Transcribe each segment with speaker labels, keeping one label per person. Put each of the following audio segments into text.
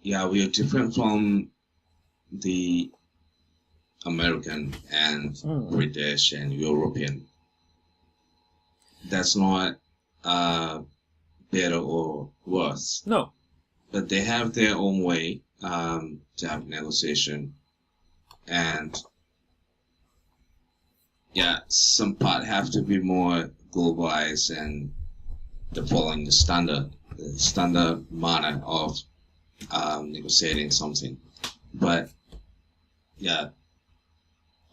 Speaker 1: yeah, we are different from the American and British and European. That's not better or worse.
Speaker 2: No.
Speaker 1: But they have their own way to have negotiation. And yeah, some part have to be more globalized and following the standard manner of negotiating something. But yeah,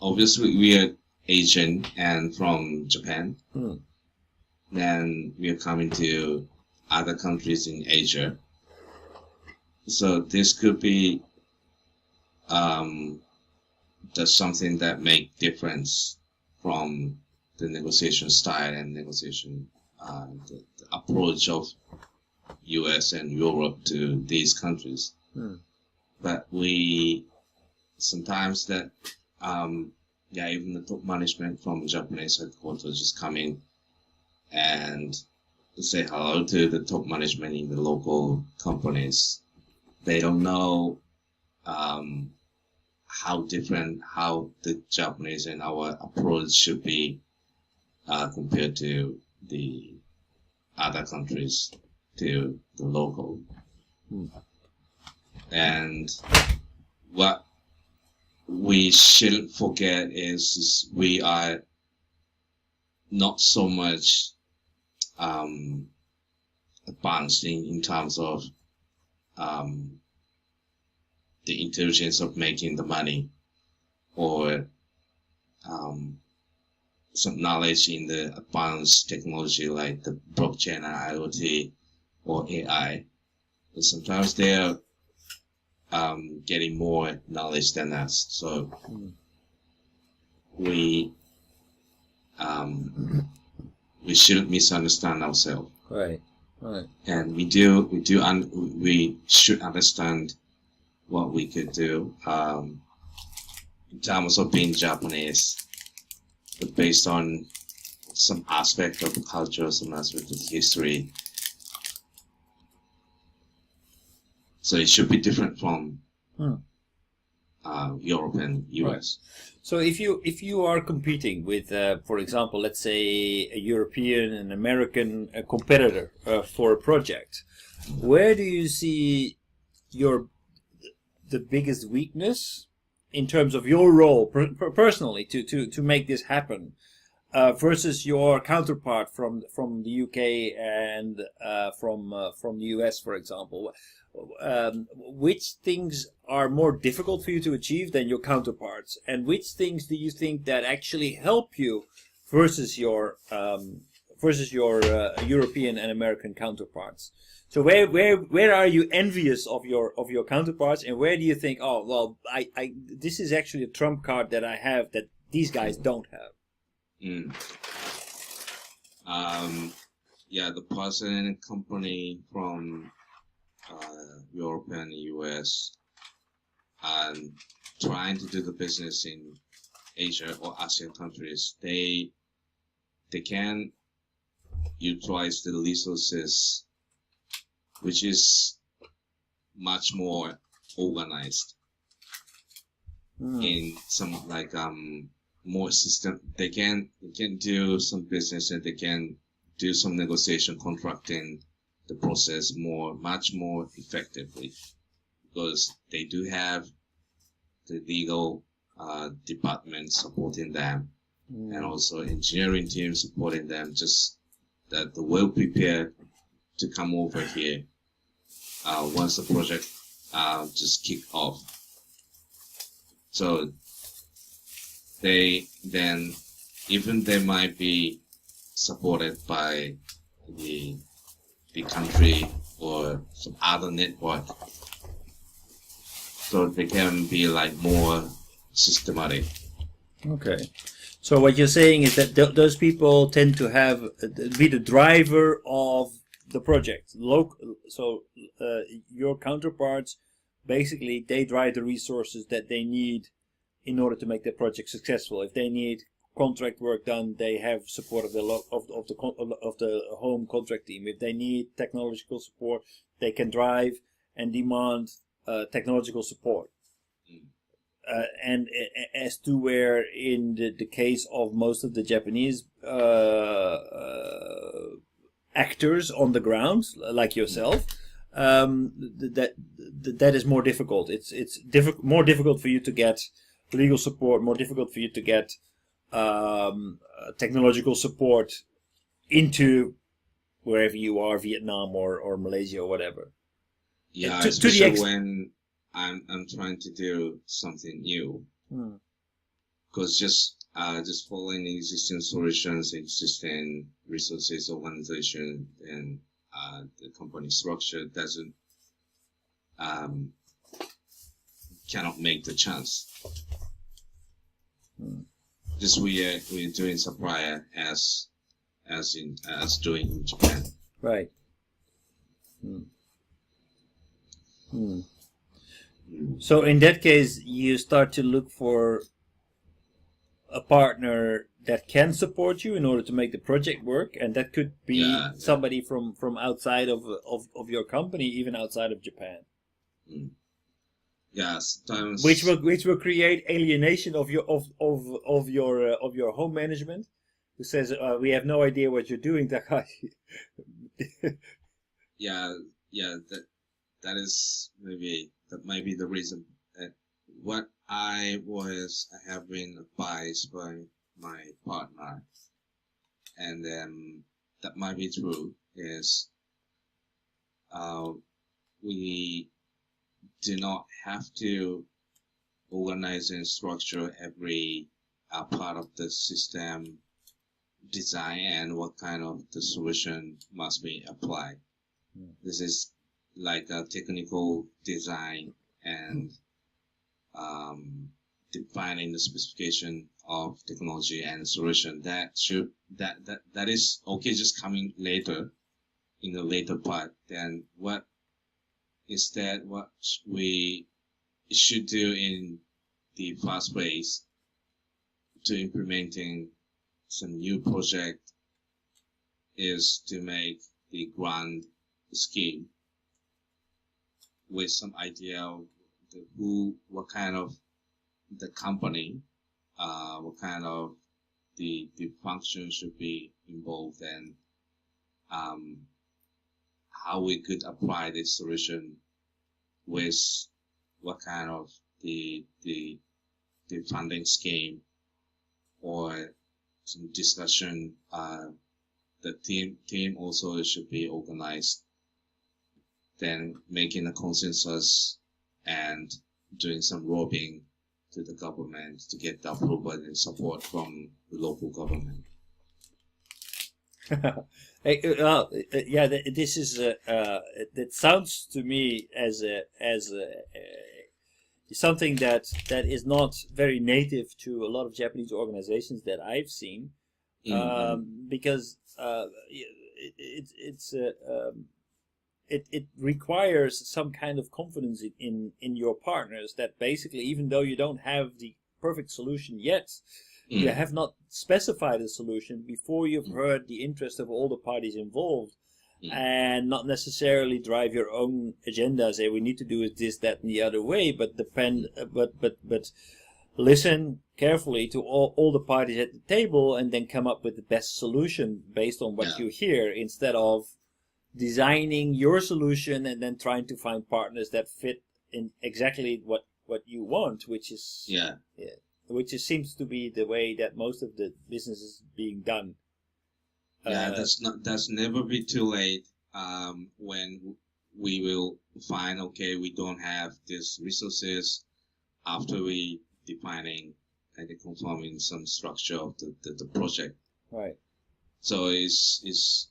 Speaker 1: obviously we are Asian and from Japan. Then we are coming to other countries in Asia. So this could be just something that make difference from the negotiation style and negotiation the approach of US and Europe to these countries. But we sometimes that even the top management from Japanese headquarters just come in and say hello to the top management in the local companies. They don't know how the Japanese and our approach should be compared to the other countries, to the local. And what we shouldn't forget is we are not so much advanced in terms of the intelligence of making the money, or some knowledge in the advanced technology like the blockchain and IoT or AI. And sometimes they're getting more knowledge than us. So we shouldn't misunderstand ourselves.
Speaker 2: Right.
Speaker 1: And we should understand what we could do in terms of being Japanese, but based on some aspect of the culture, some aspect of history. So it should be different from Europe and US.
Speaker 2: Right. So if you are competing with, for example, let's say a European and American competitor for a project, where do you see the biggest weakness in terms of your role personally to make this happen versus your counterpart from the UK and from the US, for example? Which things are more difficult for you to achieve than your counterparts, and which things do you think that actually help you versus your European and American counterparts? So where are you envious of your counterparts, and where do you think, oh well, I this is actually a trump card that I have that these guys don't have?
Speaker 1: The person and company from Europe and the US and trying to do the business in Asia or ASEAN countries, they can utilize the resources which is much more organized in some more system. They can do some business and they can do some negotiation, contracting the process much more effectively, because they do have the legal department supporting them and also engineering team supporting them, just that they're well prepared to come over here once the project just kick off. So they might be supported by the country or some other network, so they can be more systematic.
Speaker 2: Okay, so what you're saying is that those people tend to be the driver of the project. Your counterparts, basically, they drive the resources that they need in order to make their project successful. If they need contract work done, they have support of the home contract team. If they need technological support, they can drive and demand technological support.
Speaker 1: Mm.
Speaker 2: And as to where in the case of most of the Japanese actors on the ground, like yourself, that is more difficult. It's more difficult for you to get legal support, more difficult for you to get technological support into wherever you are, Vietnam or Malaysia or whatever.
Speaker 1: Yeah,
Speaker 2: To the
Speaker 1: especially when I'm trying to do something new, because just following existing solutions, existing resources, organization, and the company structure doesn't cannot make the chance. Just we're doing supplier as doing in Japan.
Speaker 2: Right. So in that case, you start to look for a partner that can support you in order to make the project work, and that could be somebody from outside of your company, even outside of Japan.
Speaker 1: Yeah, sometimes
Speaker 2: which will create alienation of your home management, who says we have no idea what you're doing, Takashi.
Speaker 1: yeah, that might be the reason. What I have been advised by my partner, and that might be true, is we do not have to organize and structure every part of the system design and what kind of the solution must be applied. This is like a technical design and defining the specification of technology and solution. That is okay, just coming later in the later part. Then what we should do in the first phase to implementing some new project is to make the grand scheme with some idea of what kind of the company, what kind of the function should be involved, and how we could apply this solution with what kind of the funding scheme or some discussion. The team also should be organized, then making a consensus and doing some lobbying to the government to get the approval and support from the local government.
Speaker 2: Yeah, this is that sounds to me as something that is not very native to a lot of Japanese organizations that I've seen, because it requires some kind of confidence in your partners, that basically, even though you don't have the perfect solution yet, you have not specified a solution before you've heard the interest of all the parties involved, and not necessarily drive your own agenda, say we need to do this, that, and the other way, but but listen carefully to all the parties at the table, and then come up with the best solution based on what you hear, instead of designing your solution and then trying to find partners that fit in exactly what you want, which seems to be the way that most of the business is being done.
Speaker 1: That's never be too late when we will find, okay, we don't have these resources after we defining and confirming some structure of the project.
Speaker 2: Right.
Speaker 1: So it's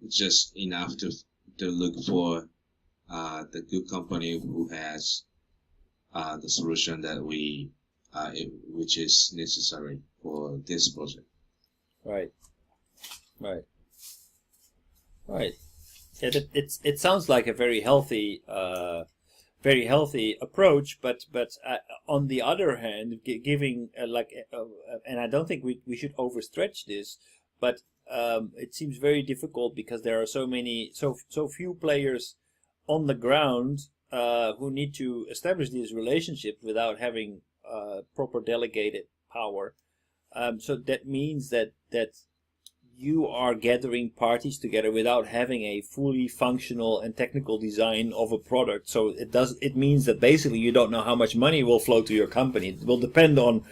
Speaker 1: just enough to look for the good company who has the solution that which is necessary for this project.
Speaker 2: Right. Yeah, it sounds like a very healthy approach, but on the other hand, giving and I don't think we should overstretch this, but it seems very difficult because there are so few players on the ground who need to establish these relationships without having proper delegated power. So that means that you are gathering parties together without having a fully functional and technical design of a product. So it means that basically you don't know how much money will flow to your company. It will depend on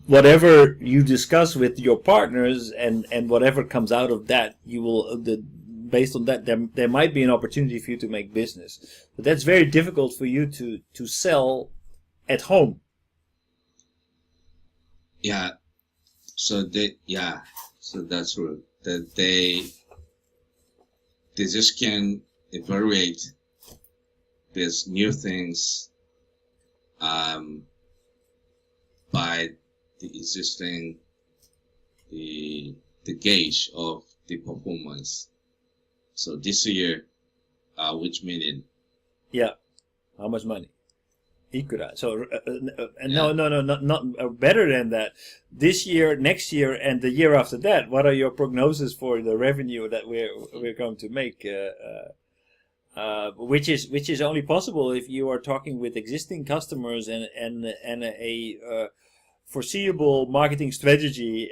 Speaker 2: whatever you discuss with your partners, and whatever comes out of that, you will based on that, there might be an opportunity for you to make business. But that's very difficult for you to sell at home.
Speaker 1: Yeah. So that's true. That they just can evaluate these new things by the existing the gauge of the performance. So this year, which million?
Speaker 2: Yeah. How much money? Ikura. So no, not better than that. This year, next year, and the year after that. What are your prognosis for the revenue that we're going to make? Which is only possible if you are talking with existing customers and a foreseeable marketing strategy,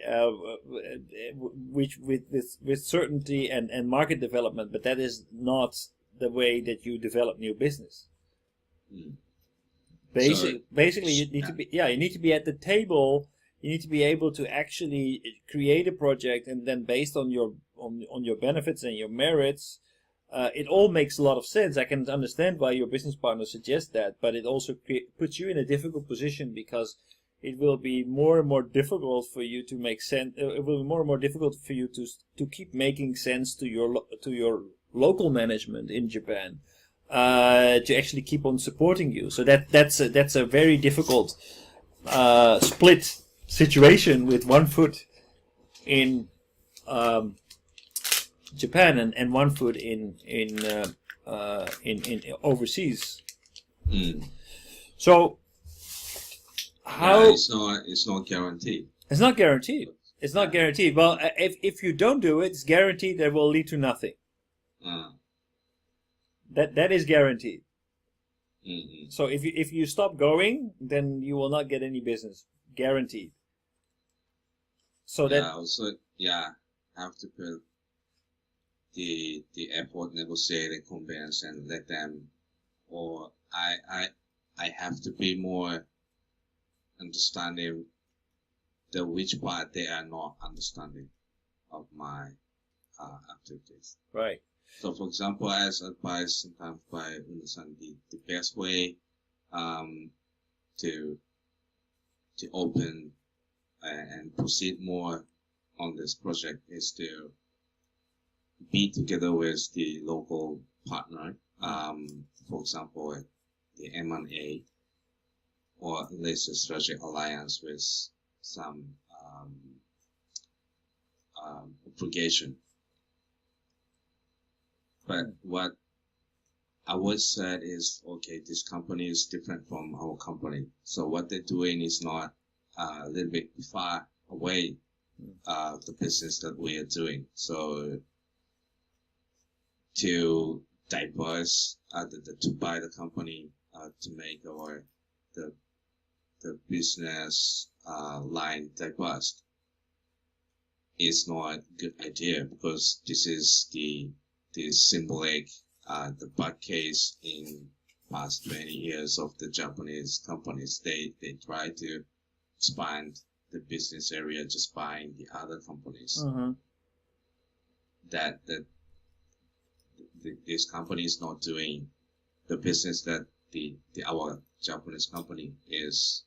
Speaker 2: which with certainty and market development. But that is not the way that you develop new business.
Speaker 1: Mm.
Speaker 2: Basically, you need to be at the table. You need to be able to actually create a project, and then based on your benefits and your merits, it all makes a lot of sense. I can understand why your business partner suggests that, but it also puts you in a difficult position, because it will be more and more difficult for you to make sense. It will be more and more difficult for you to keep making sense to your local management in Japan. To actually keep on supporting you. So that's a very difficult split situation, with one foot in Japan and one foot in overseas.
Speaker 1: Mm.
Speaker 2: So how
Speaker 1: it's not guaranteed.
Speaker 2: It's not guaranteed. It's not guaranteed. Well, if you don't do it, it's guaranteed that will lead to nothing. That is guaranteed.
Speaker 1: Mm-hmm.
Speaker 2: So if you stop going, then you will not get any business, guaranteed. So that
Speaker 1: also have to put the effort, negotiate and convince, and let them, or I have to be more understanding the which part they are not understanding of my activities.
Speaker 2: Right.
Speaker 1: So, for example, as advised sometimes by understand the best way to open and proceed more on this project is to be together with the local partner. For example, the M&A, or at least a strategic alliance with some obligation. But what I would say is, okay, this company is different from our company. So what they're doing is not a little bit far away the business that we are doing. So to diverse, to buy the company, to make the business line diverse is not a good idea, because this is the symbolic, the bad case in past 20 years of the Japanese companies. They try to expand the business area just buying the other companies.
Speaker 2: Mm-hmm.
Speaker 1: That this company is not doing the business that our Japanese company is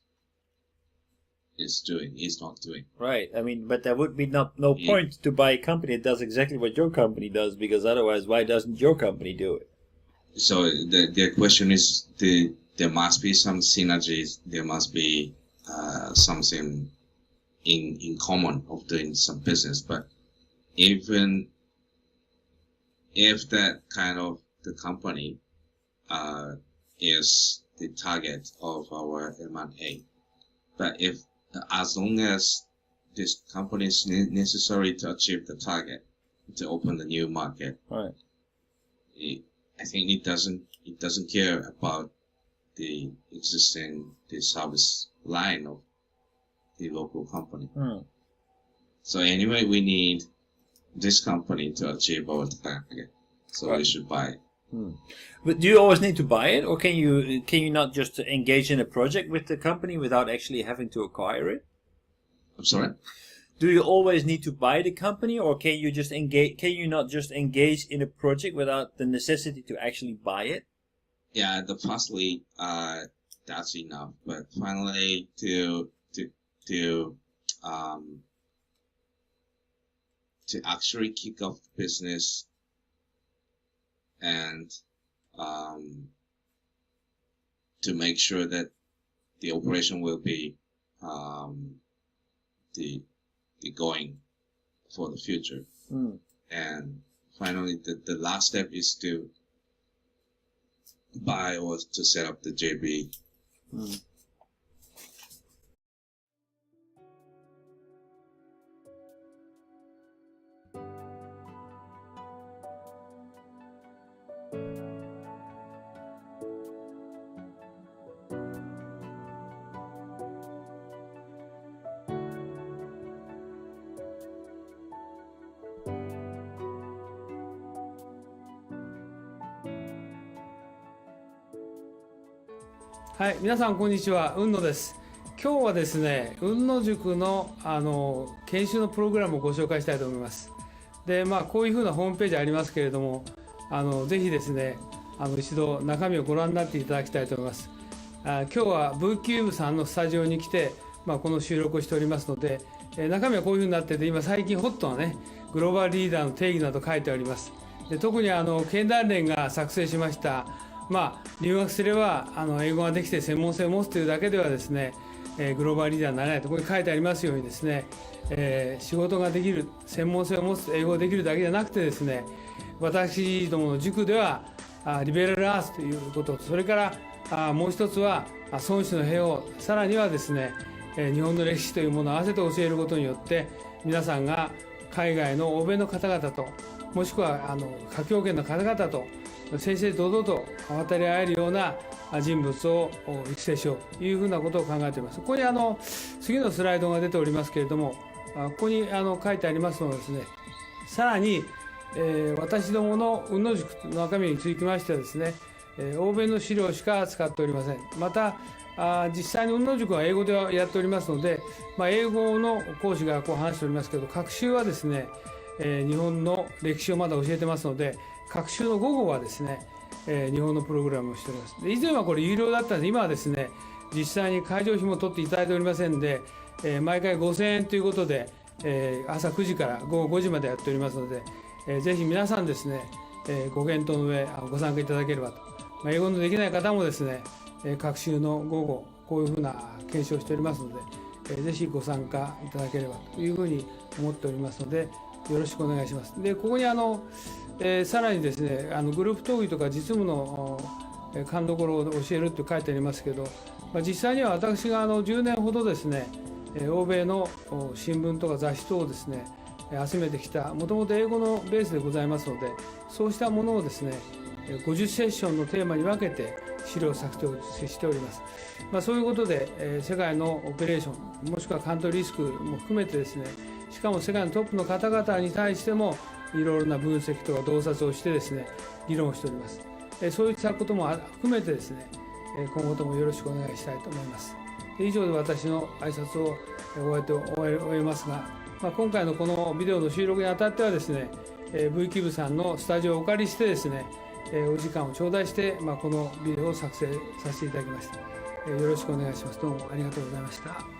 Speaker 1: not doing.
Speaker 2: Right. I mean, but there would be no point to buy a company that does exactly what your company does, because otherwise, why doesn't your company do it?
Speaker 1: So the question is, there must be some synergies. There must be something in common of doing some business. But even if that kind of the company is the target of our M&A, but as long as this company is necessary to achieve the target, to open the new market,
Speaker 2: right,
Speaker 1: I think it doesn't care about the service line of the local company. So anyway, we need this company to achieve our target. So we should buy it.
Speaker 2: But do you always need to buy it, or can you not just engage in a project with the company without actually having to acquire it?
Speaker 1: I'm sorry?
Speaker 2: Do you always need to buy the company, or can you just engage? Can you not just engage in a project without the necessity to actually buy it?
Speaker 1: Yeah, firstly, that's enough. But finally, to actually kick off the business and to make sure that the operation will be the going for the future. And finally, the last step is to buy or to set up the JV.
Speaker 3: はい、皆さんこんにちは、雲野です。今日はですね、雲野塾の研修のプログラムをご紹介したいと思います。で、こういうふうなホームページありますけれども、ぜひですね、一度中身をご覧になっていただきたいと思います。今日は V キューブさんのスタジオに来て、この収録をしておりますので、中身はこういうふうになってて、今最近ホットなね、グローバルリーダーの定義など書いてあります。で、特に経団連が作成しました留学すれば英語ができて専門性を持つというだけではですね、グローバルリーダーになれないとここに書いてありますようにですね、仕事ができる、専門性を持つ、英語ができるだけじゃなくてですね、私どもの塾ではリベラルアーツということ、それからもう一つは孫子の兵を、さらにはですね、日本の歴史というものを合わせて教えることによって皆さんが海外の欧米の方々と、もしくは華僑圏の方々と正々堂々と渡り合えるような人物を育成しようというふうなことを考えています。ここに次のスライドが出ておりますけれども、ここに書いてありますのはですね、さらに、私どもの雲野塾の中身につきましてはですね、欧米の資料しか使っておりません。また実際に雲野塾は英語でやっておりますので、英語の講師が話しておりますけど、学習はですね、日本の歴史をまだ教えてますので、学習の午後はですね、日本のプログラムをしております。で、以前はこれ有料だったので、今はですね、実際に会場費も取っていただいておりませんで、毎回5000円ということで、朝9時から午後5時までやっておりますので、ぜひ皆さんですね、ご検討の上ご参加いただければと。英語のできない方もですね、学習の午後こういうふうな研修をしておりますので、ぜひご参加いただければというふうに思っておりますので、よろしくお願いします。で、ここにさらにですね、グループ討議とか実務の勘どころを教えるって書いてありますけど、実際には私が10年ほどですね、欧米の新聞とか雑誌等をですね、集めてきた、もともと英語のベースでございますので、そうしたものをですね、50セッションのテーマに分けて資料を作成しております。そういうことで、世界のオペレーション、もしくはカントリーリスクも含めてですね、しかも世界のトップの方々に対してもいろいろな分析とか洞察をしてですね、議論をしております。そういったことも含めてですね、今後ともよろしくお願いしたいと思います。以上で私の挨拶を終えますが、今回のこのビデオの収録にあたってはですね、V キューブさんのスタジオをお借りしてですね、お時間を頂戴して、このビデオを作成させていただきました。よろしくお願いします。どうもありがとうございました。